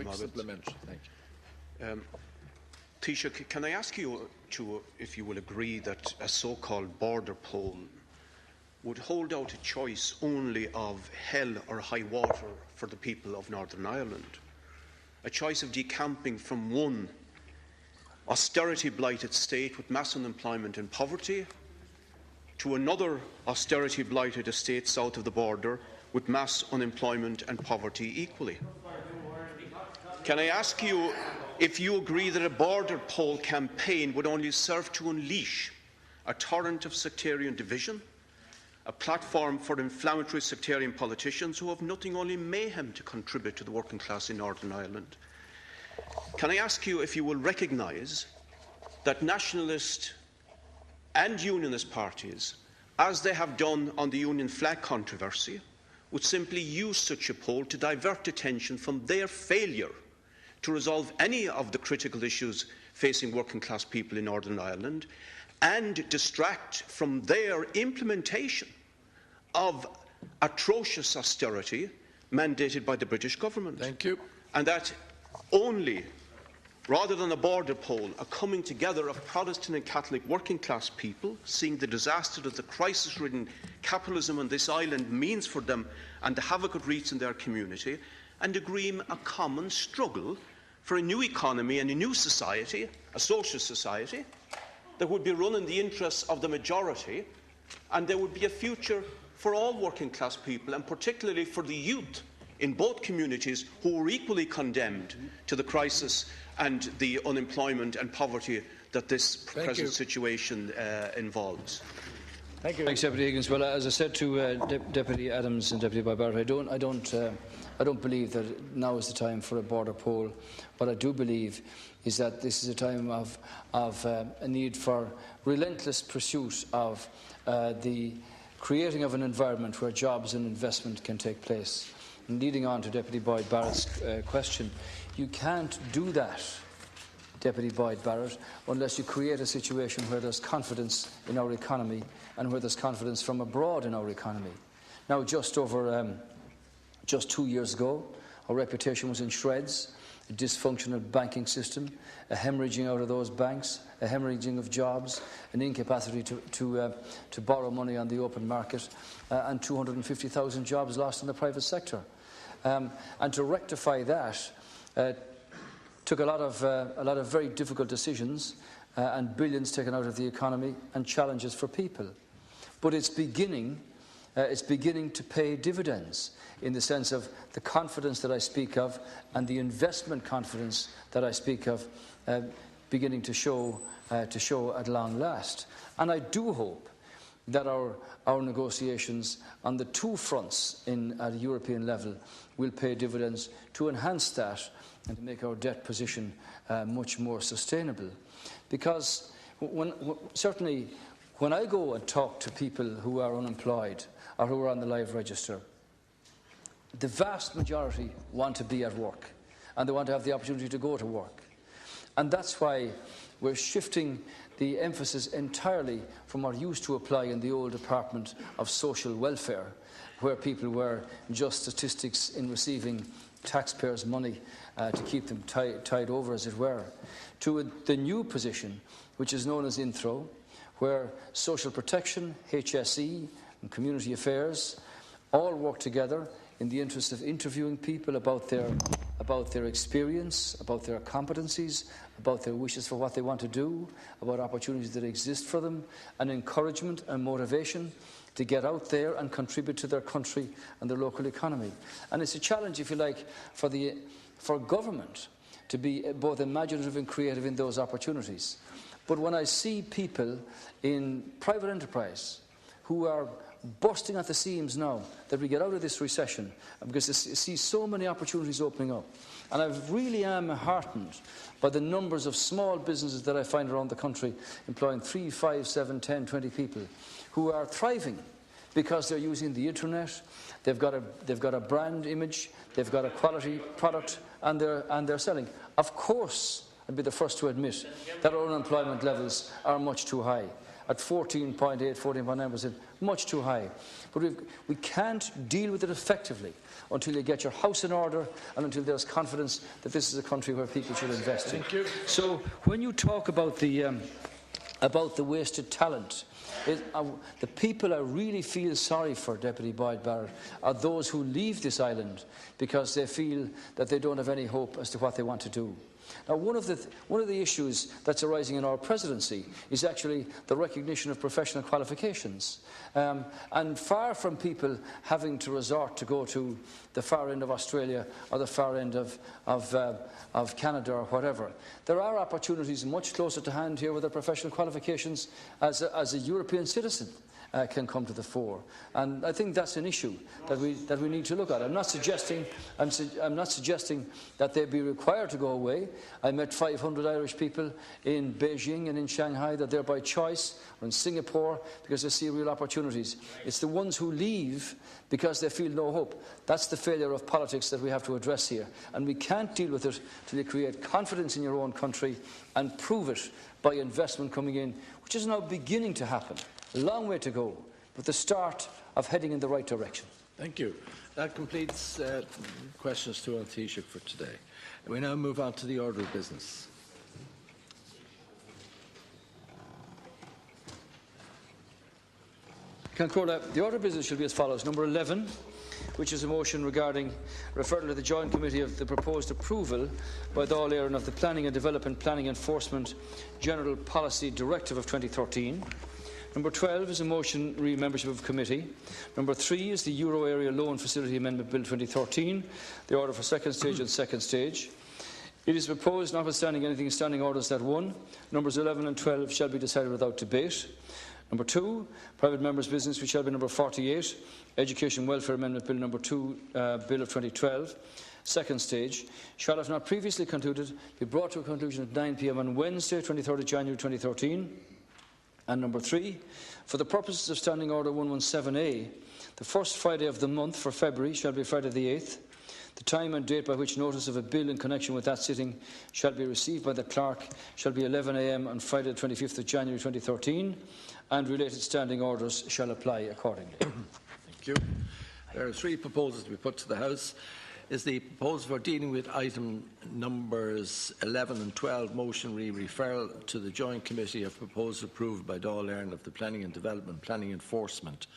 quick supplementary. Thank you. Taoiseach, can I ask you if you will agree that a so-called border poll would hold out a choice only of hell or high water for the people of Northern Ireland? A choice of decamping from one austerity-blighted state with mass unemployment and poverty to another austerity-blighted estate south of the border with mass unemployment and poverty equally. Can I ask you if you agree that a border poll campaign would only serve to unleash a torrent of sectarian division, a platform for inflammatory sectarian politicians who have nothing only mayhem to contribute to the working class in Northern Ireland? Can I ask you if you will recognise that nationalist and unionist parties, as they have done on the Union flag controversy, would simply use such a poll to divert attention from their failure to resolve any of the critical issues facing working class people in Northern Ireland and distract from their implementation of atrocious austerity mandated by the British government? Thank you. And that only, rather than a border poll, a coming together of Protestant and Catholic working class people, seeing the disaster that the crisis-ridden capitalism on this island means for them and the havoc it wreaks in their community, and agreeing a common struggle for a new economy and a new society, a social society, that would be run in the interests of the majority, and there would be a future for all working class people, and particularly for the youth in both communities who are equally condemned to the crisis and the unemployment and poverty that this present situation involves. Thank you. Thanks, Deputy Higgins. Well, as I said to Deputy Adams and Deputy Barrett, I don't believe that now is the time for a border poll. What I do believe is that this is a time of a need for relentless pursuit of the creating of an environment where jobs and investment can take place. And leading on to Deputy Boyd Barrett's question, you can't do that, Deputy Boyd Barrett, unless you create a situation where there's confidence in our economy and where there's confidence from abroad in our economy. Now, just 2 years ago, our reputation was in shreds, a dysfunctional banking system, a hemorrhaging out of those banks, a hemorrhaging of jobs, an incapacity to borrow money on the open market, and 250,000 jobs lost in the private sector. And to rectify that took a lot of very difficult decisions and billions taken out of the economy and challenges for people. But it's beginning to pay dividends in the sense of the confidence that I speak of and the investment confidence that I speak of beginning to show at long last. And I do hope that our negotiations on the two fronts at a European level will pay dividends to enhance that and to make our debt position much more sustainable. Because certainly when I go and talk to people who are unemployed or who are on the live register, the vast majority want to be at work and they want to have the opportunity to go to work. And that's why we're shifting the emphasis entirely from what used to apply in the old Department of Social Welfare, where people were just statistics in receiving taxpayers' money to keep them tied over, as it were, to the new position, which is known as Intro, where social protection, HSE and community affairs all work together in the interest of interviewing people about their experience, about their competencies, about their wishes for what they want to do, about opportunities that exist for them, and encouragement and motivation to get out there and contribute to their country and their local economy. And it's a challenge, if you like, for government to be both imaginative and creative in those opportunities. But when I see people in private enterprise who are bursting at the seams now that we get out of this recession, because I see so many opportunities opening up, and I really am heartened by the numbers of small businesses that I find around the country employing 3, 5, 7, 10, 20 people who are thriving because they're using the internet, they've got a brand image, they've got a quality product, and they're selling. Of course, I'd be the first to admit that our unemployment levels are much too high. at 14.8, 14.9%, much too high. But we can't deal with it effectively until you get your house in order and until there's confidence that this is a country where people should invest in. So when you talk about the wasted talent, the people I really feel sorry for, Deputy Boyd Barrett, are those who leave this island because they feel that they don't have any hope as to what they want to do. Now, one of the issues that's arising in our presidency is actually the recognition of professional qualifications. And far from people having to resort to go to the far end of Australia or the far end of Canada or whatever, there are opportunities much closer to hand here with their professional qualifications as a European citizen. Can come to the fore, and I think that's an issue that we need to look at. I'm not suggesting that they be required to go away. I met 500 Irish people in Beijing and in Shanghai that they're by choice, or in Singapore because they see real opportunities. It's the ones who leave because they feel no hope. That's the failure of politics that we have to address here, and we can't deal with it till you create confidence in your own country and prove it by investment coming in, which is now beginning to happen. A long way to go, but the start of heading in the right direction. Thank you. That completes questions to our Taoiseach for today. We now move on to the order of business. The order of business shall be as follows. Number 11, which is a motion regarding referral to the Joint Committee of the proposed approval by the Dáil Éireann of the Planning and Development Planning Enforcement General Policy Directive of 2013. Number 12 is a motion re-membership of committee. Number 3 is the Euro Area Loan Facility Amendment Bill 2013, the order for second stage and second stage. It is proposed, notwithstanding anything in standing orders, that 1. Numbers 11 and 12 shall be decided without debate. Number 2, private members' business, which shall be number 48, Education Welfare Amendment Bill number 2, Bill of 2012, second stage, shall, if not previously concluded, be brought to a conclusion at 9 p.m. on Wednesday, 23rd of January 2013. And number 3, for the purposes of Standing Order 117A, the first Friday of the month for February shall be Friday the 8th. The time and date by which notice of a bill in connection with that sitting shall be received by the clerk shall be 11 a.m. on Friday the 25th of January 2013, and related standing orders shall apply accordingly. Thank you. There are 3 proposals to be put to the House. Is the proposal for dealing with item numbers 11 and 12 motion referral to the Joint Committee of proposal approved by Dáil Éireann of the Planning and Development Planning Enforcement